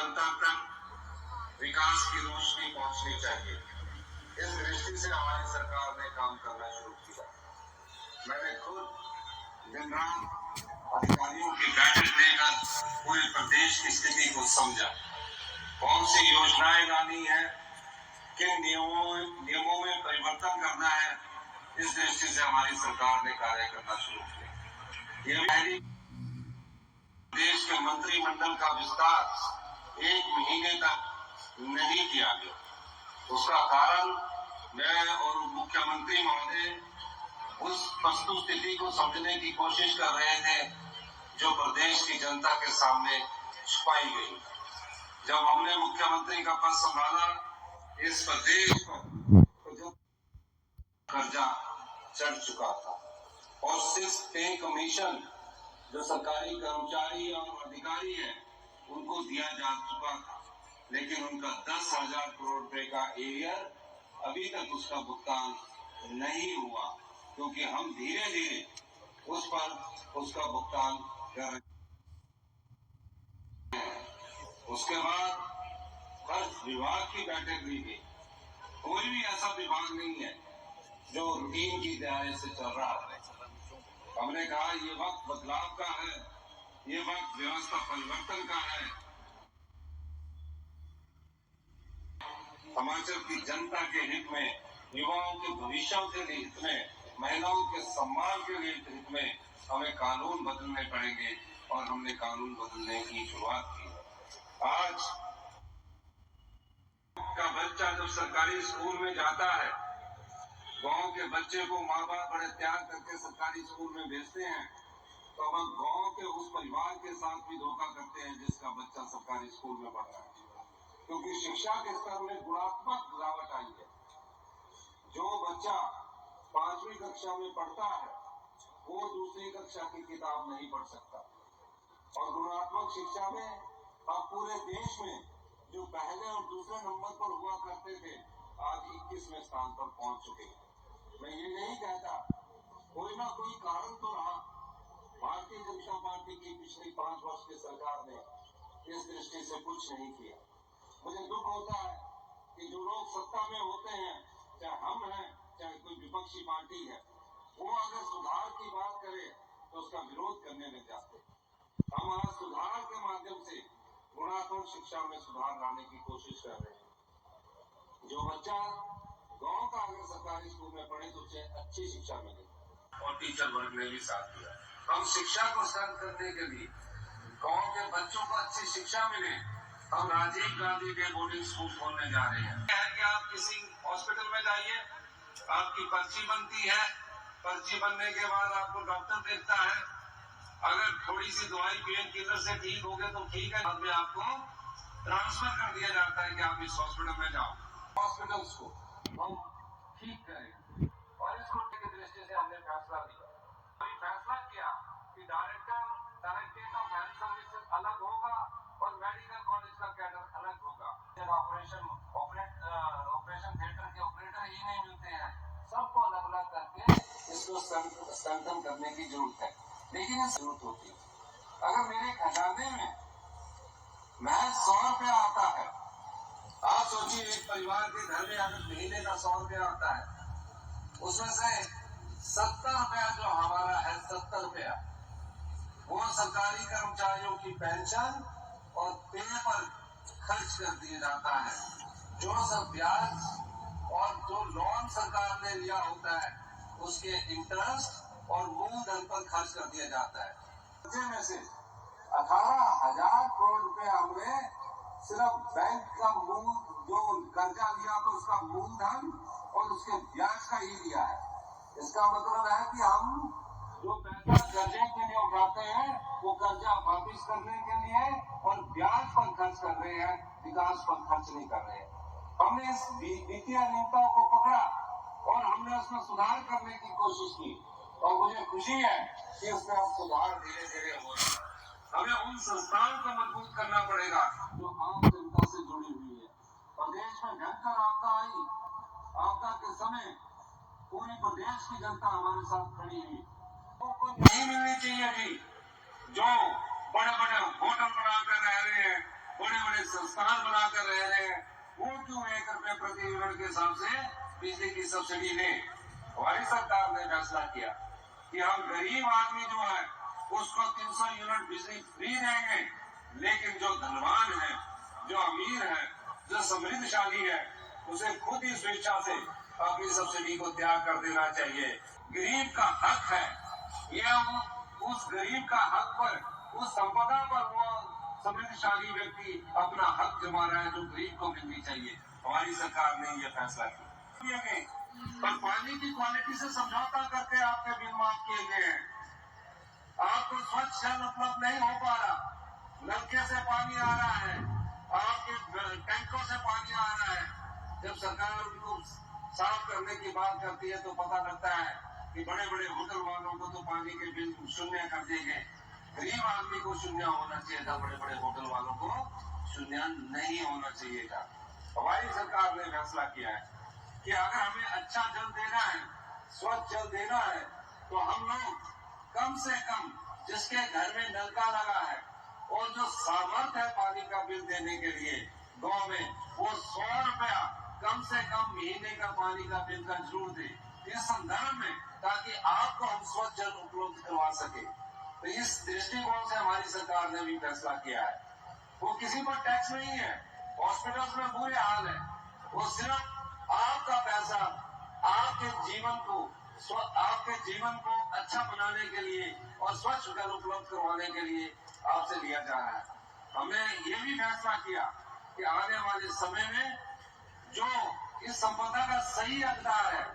जनता तक विकास की रोशनी पहुंचनी चाहिए। इस दृष्टि से हमारी सरकार ने काम करना शुरू किया। मैंने खुद दिन रात अधिकारियों की बैठक लेकर पूरे प्रदेश की स्थिति को समझा, कौन सी योजनाएं लानी है, किन नियमों में परिवर्तन करना है। इस दृष्टि से हमारी सरकार ने कार्य करना शुरू किया। ये पहली देश के मंत्रिमंडल का विस्तार 1 महीने तक नहीं किया गया। उसका कारण मैं और मुख्यमंत्री महोदय उस वस्तु स्थिति को समझने की कोशिश कर रहे थे जो प्रदेश की जनता के सामने छुपाई गई। जब हमने मुख्यमंत्री का पद संभाला, इस प्रदेश पर जो कर्जा चढ़ चुका था और 6 पे कमीशन जो सरकारी कर्मचारी और अधिकारी है उनको दिया जा चुका था, लेकिन उनका 10,000 करोड़ रुपए का एरियर अभी तक उसका भुगतान नहीं हुआ, क्योंकि हम धीरे धीरे उस पर उसका भुगतान कर रहे हैं। उसके बाद हर विभाग की बैठक ली गई। कोई भी ऐसा विभाग नहीं है जो रूटीन की दायरे से चल रहा है। हमने कहा ये वक्त बदलाव का है, ये वक्त व्यवस्था परिवर्तन का है। हिमाचल की जनता के हित में, युवाओं के भविष्य के हित में, महिलाओं के सम्मान के हित में हमें कानून बदलने पड़ेंगे और हमने कानून बदलने की शुरुआत की। आज का बच्चा जब सरकारी स्कूल में जाता है, गांव के बच्चे को माँ बाप बड़े त्याग करके सरकारी स्कूल में भेजते हैं, तो हम गांव के उस परिवार के साथ भी धोखा करते हैं जिसका बच्चा सरकारी स्कूल में पढ़ रहा है, क्योंकि शिक्षा के स्तर में गुणात्मक गिरावट आई है। जो बच्चा 5वीं कक्षा में पढ़ता है वो दूसरी कक्षा की किताब नहीं पढ़ सकता। और गुणात्मक शिक्षा में अब पूरे देश में जो पहले और दूसरे नंबर पर हुआ करते थे, आज 21वें स्थान पर पहुंच चुके हैं। मैं ये नहीं कहता, कोई ना कोई कारण तो रहा। भारतीय जनता पार्टी की पिछली 5 वर्ष की सरकार ने इस दृष्टि से कुछ नहीं किया। मुझे दुख होता है कि जो लोग सत्ता में होते हैं, चाहे हम हैं चाहे कोई विपक्षी पार्टी है, वो अगर सुधार की बात करे तो उसका विरोध करने लग जाते। हम आज सुधार के माध्यम से गुणात्मक शिक्षा में सुधार लाने की कोशिश कर रहे हैं। जो बच्चा गांव का अगर सरकारी स्कूल में पढ़े तो उसे अच्छी शिक्षा मिले, और टीचर वर्ग ने भी साथ दिया। हम शिक्षा को स्तर करने के लिए, गांव के बच्चों को अच्छी शिक्षा मिले, हम राजीव गांधी के बोर्डिंग स्कूल खोलने जा रहे हैं। कि आप किसी हॉस्पिटल में जाइए, आपकी पर्ची बनती है, पर्ची बनने के बाद आपको डॉक्टर देखता है। अगर थोड़ी सी दवाई पेन किलर से ठीक हो गए तो ठीक है, बाद में आपको ट्रांसफर कर दिया जाता है कि आप इस हॉस्पिटल में जाओ। हॉस्पिटल्स को हम ठीक करें, और इसको की दृष्टि से हमने फैसला लिया। फैसला किया कि डायरेक्टरेट ऑफ हेल्थ सर्विसेज अलग होगा और मेडिकल कॉलेज का कैडर अलग होगा। ऑपरेशन थिएटर के ऑपरेटर ही नहीं मिलते हैं, सबको अलग अलग करके इसको स्ट्रेंथन करने की जरूरत है। लेकिन इस जरूरत होती है, अगर मेरे खजाने में महज 100 रुपया आता है, आप सोचिए एक परिवार के घर में अगर महीने का 100 रुपया आता है, उसमें से 70 रुपया जो हमारा है, 70 रुपया वो सरकारी कर्मचारियों की पेंशन और पे पर खर्च कर दिया जाता है। जो सब ब्याज और जो लोन सरकार ने लिया होता है उसके इंटरेस्ट और मूलधन पर खर्च कर दिया जाता है। कर्जे में से 18,000 करोड़ रुपए हमने सिर्फ बैंक का मूल जो कर्जा लिया तो उसका मूलधन और उसके ब्याज का ही लिया है। इसका मतलब है कि हम जो पैसा कर्जे के लिए उठाते हैं वो कर्जा वापिस करने के लिए और ब्याज पर खर्च कर रहे हैं, विकास पर खर्च नहीं कर रहे हैं। हमने इस वित्तीय अनियमितता को पकड़ा और हमने उसमें सुधार करने की कोशिश की, और मुझे खुशी है कि उसमें अब सुधार धीरे धीरे हो रहा है। हमें उन संस्थाओं को मजबूत करना पड़ेगा जो आम जनता से जुड़ी हुई है। प्रदेश में भयंकर आपदा आई, आपदा के समय पूरे प्रदेश की जनता हमारे साथ खड़ी हुई। को नहीं मिलनी चाहिए थी जो बड़े बड़े होटल बनाकर रह रहे हैं, बड़े बड़े हिसाब से बिजली की सब्सिडी दें। हमारी सरकार ने फैसला किया कि हम गरीब आदमी जो है उसको 300 यूनिट बिजली फ्री देंगे, लेकिन जो धनवान है, जो अमीर है, जो समृद्धशाली है, उसे खुद ही स्वेच्छा से अपनी सब्सिडी को त्याग कर देना चाहिए। गरीब का हक है, यह उस गरीब का हक पर, उस संपदा पर वो समृद्धशाली व्यक्ति अपना हक जमा रहा है जो गरीब को मिलनी चाहिए। हमारी सरकार ने यह फैसला किया। पर पानी की क्वालिटी से समझौता करके आपके बिल माफ किए गए हैं। आपको स्वच्छ जल उपलब्ध नहीं हो पा रहा, नलके से पानी आ रहा है, आपके टैंकों से पानी आ रहा है। जब सरकार उनको साफ करने की बात करती है तो पता लगता है कि बड़े बड़े होटल वालों को तो पानी के बिल शून्य कर दिए गए। गरीब आदमी को शून्य होना चाहिए था, बड़े बड़े होटल वालों को शून्य नहीं होना चाहिए था। हमारी सरकार ने फैसला किया है कि अगर हमें अच्छा जल देना है, स्वच्छ जल देना है, तो हम लोग कम से कम जिसके घर में नलका लगा है और जो सामर्थ्य है पानी का बिल देने के लिए गांव में, वो 100 रुपया कम से कम महीने का पानी का बिल का जरूर दे इस संदर्भ में, ताकि आपको हम स्वच्छ जल उपलब्ध करवा सके। तो इस दृष्टिकोण से हमारी सरकार ने भी फैसला किया है। वो किसी पर टैक्स नहीं है, हॉस्पिटल्स में बुरे हाल है, वो सिर्फ आपका पैसा आपके जीवन को अच्छा बनाने के लिए और स्वच्छ जल उपलब्ध करवाने के लिए आपसे लिया जा रहा है। हमने ये भी फैसला किया कि आने वाले समय में जो इस संपदा का सही हकदार है,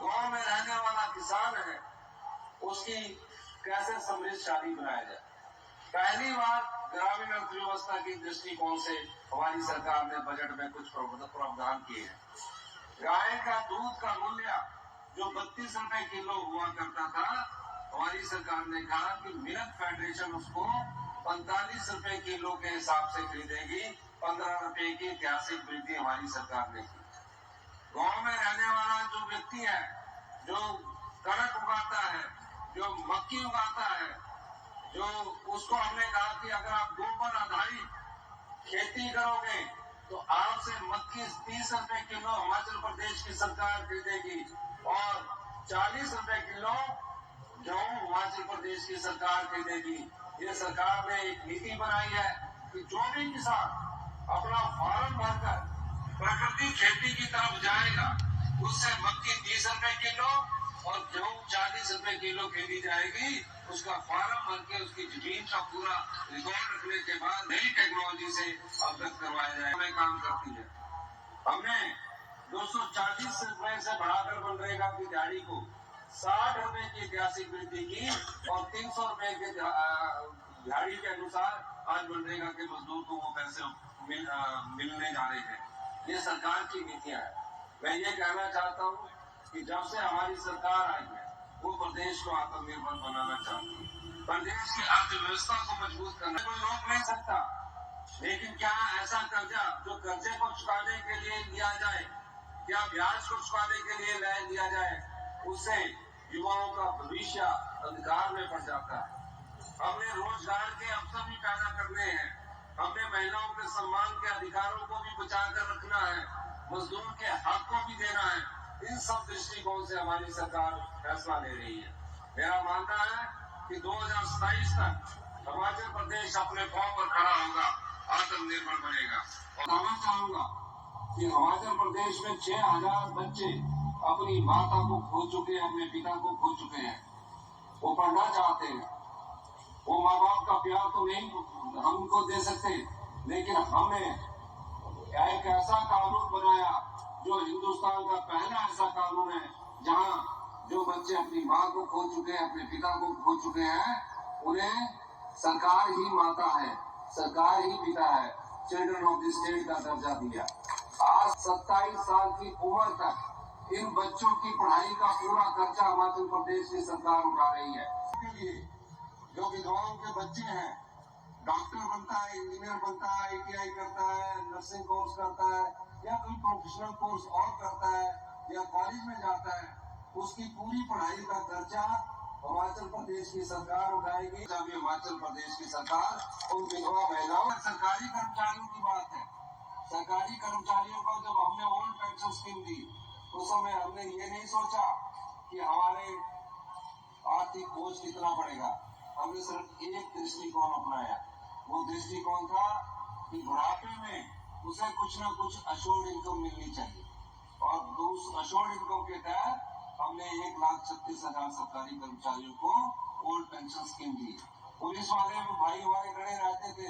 गांव में रहने वाला किसान है, उसकी कैसे समृद्धशाली बनाया जाए। पहली बार ग्रामीण अर्थव्यवस्था की दृष्टिकोण से हमारी सरकार ने बजट में कुछ प्रावधान किए हैं। गाय का दूध का मूल्य जो 32 रुपए किलो हुआ करता था, हमारी सरकार ने कहा कि मिल्क फेडरेशन उसको 45 रुपए किलो के हिसाब से खरीदेगी। 15 रुपए की ऐतिहासिक वृद्धि हमारी सरकार ने की। गांव में रहने वाला जो व्यक्ति है, जो कणक उगाता है, जो मक्की उगाता है, जो उसको हमने कहा कि अगर आप गोबर आधारित खेती करोगे तो आपसे मक्की 30 रुपए किलो हिमाचल प्रदेश की सरकार खरीदेगी और 40 रुपए किलो गेहूं हिमाचल प्रदेश की सरकार खरीदेगी। ये सरकार ने एक नीति बनाई है कि जो भी किसान अपना फार्म भरकर प्राकृतिक खेती की तरफ जाएगा, उससे मक्की 30 रुपए किलो और गेहूं 40 रुपए किलो खरीदी जाएगी। उसका फार्म भर के उसकी जमीन का पूरा रिकॉर्ड रखने के बाद नई टेक्नोलॉजी से अवगत करवाया जाए। हमें काम करती है। हमने 240 रुपए से बढ़ाकर मनरेगा की दिहाड़ी को 60 रुपए की ऐतिहासिक वृद्धि की और 300 रुपए के दिहाड़ी के अनुसार आज मनरेगा के मजदूर को वो पैसे मिलने जा रहे हैं। ये सरकार की नीतियां है। मैं ये कहना चाहता हूँ कि जब से हमारी सरकार आई है, वो प्रदेश को आत्मनिर्भर बनाना चाहती है। प्रदेश की अर्थव्यवस्था को मजबूत करना कोई रोक नहीं सकता, लेकिन क्या ऐसा कर्जा जो कर्जे को चुकाने के लिए लिया जाए या ब्याज को चुकाने के लिए लिया जाए, उससे युवाओं का भविष्य अंधकार में पड़ जाता है। हमने रोजगार के अवसर भी पैदा करने हैं, हमने महिलाओं के सम्मान के अधिकारों को भी बचा कर रखना है, मजदूर के हक को भी देना है। इन सब दृष्टिकोण से हमारी सरकार फैसला ले रही है। मेरा मानना है कि 2027 तक हिमाचल प्रदेश अपने पांव पर खड़ा होगा, आत्मनिर्भर बनेगा। और मैं चाहूंगा कि हिमाचल प्रदेश में 6000 बच्चे अपनी माता को खो चुके हैं, अपने पिता को खो चुके हैं। वो पढ़ना चाहते हैं, वो माँ बाप का प्यार तो नहीं हम उनको दे सकते, लेकिन हमने एक ऐसा कानून बनाया जो हिंदुस्तान का पहला ऐसा कानून है जहां जो बच्चे अपनी माँ को खो चुके हैं, अपने पिता को खो चुके हैं, उन्हें सरकार ही माता है, सरकार ही पिता है, चिल्ड्रन ऑफ द स्टेट का दर्जा दिया। आज 27 साल की उम्र तक इन बच्चों की पढ़ाई का पूरा खर्चा हिमाचल प्रदेश की सरकार उठा रही है। इसके लिए जो विधवाओं के बच्चे हैं, डॉक्टर बनता है, इंजीनियर बनता है, ITI करता है, नर्सिंग कोर्स करता है या कोई प्रोफेशनल कोर्स और करता है या कॉलेज में जाता है, उसकी पूरी पढ़ाई का खर्चा हिमाचल प्रदेश की सरकार उठाएगी। जब हिमाचल प्रदेश की सरकार उन विधवा महिलाओं, सरकारी कर्मचारियों की बात है। सरकारी कर्मचारियों को जब हमने ओल्ड पेंशन स्कीम दी, उस समय हमने ये नहीं सोचा कि हमारे आर्थिक बोझ कितना पड़ेगा। हमने सिर्फ एक दृष्टिकोण अपनाया, वो दृष्टिकोण था कि बुढ़ापे में उसे कुछ ना कुछ अश्योर्ड इनकम मिलनी चाहिए, और उस अश्योर्ड इनकम के तहत हमने 1,36,000 सरकारी कर्मचारियों को ओल्ड पेंशन स्कीम दी। पुलिस वाले भाई हमारे खड़े रहते थे,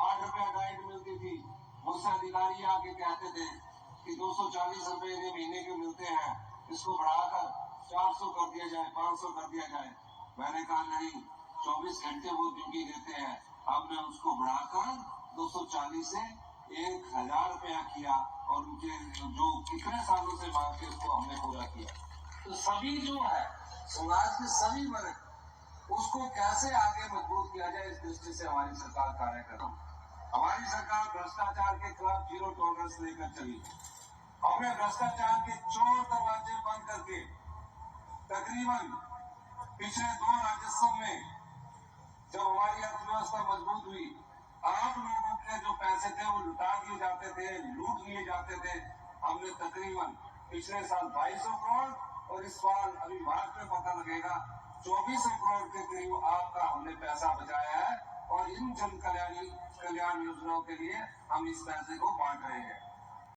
8 रुपया डाइट मिलती थी, मुझसे अधिकारी आके कहते थे कि 240 रुपए महीने के मिलते हैं, इसको बढ़ाकर 400 कर दिया जाए, 500 कर दिया जाए। मैंने कहा नहीं, 24 घंटे वो ड्यूटी देते हैं। हमने उसको बढ़ाकर 240 से 1,000 रुपया किया, और उनके जो कितने सालों से मांग के उसको हमने पूरा किया। तो सभी जो है समाज के सभी वर्ग, उसको कैसे आगे मजबूत किया जाए, इस दृष्टि से हमारी सरकार कार्य कर रही है। हमारी सरकार भ्रष्टाचार के खिलाफ जीरो टॉलरेंस लेकर चली। हमने भ्रष्टाचार के चोर दरवाजे बंद करके तकरीबन पिछले 2 राजस्व में, जब हमारी अर्थव्यवस्था मजबूत हुई, आम लोगों के जो पैसे थे वो लुटा दिए जाते थे, लूट लिए जाते थे। हमने तकरीबन पिछले साल 2,200 करोड़, और इस साल अभी मार्च में पता लगेगा 2,400 करोड़ के करीब आपका हमने पैसा बचाया है, और इन जन कल्याण योजनाओं के लिए हम इस पैसे को बांट रहे हैं।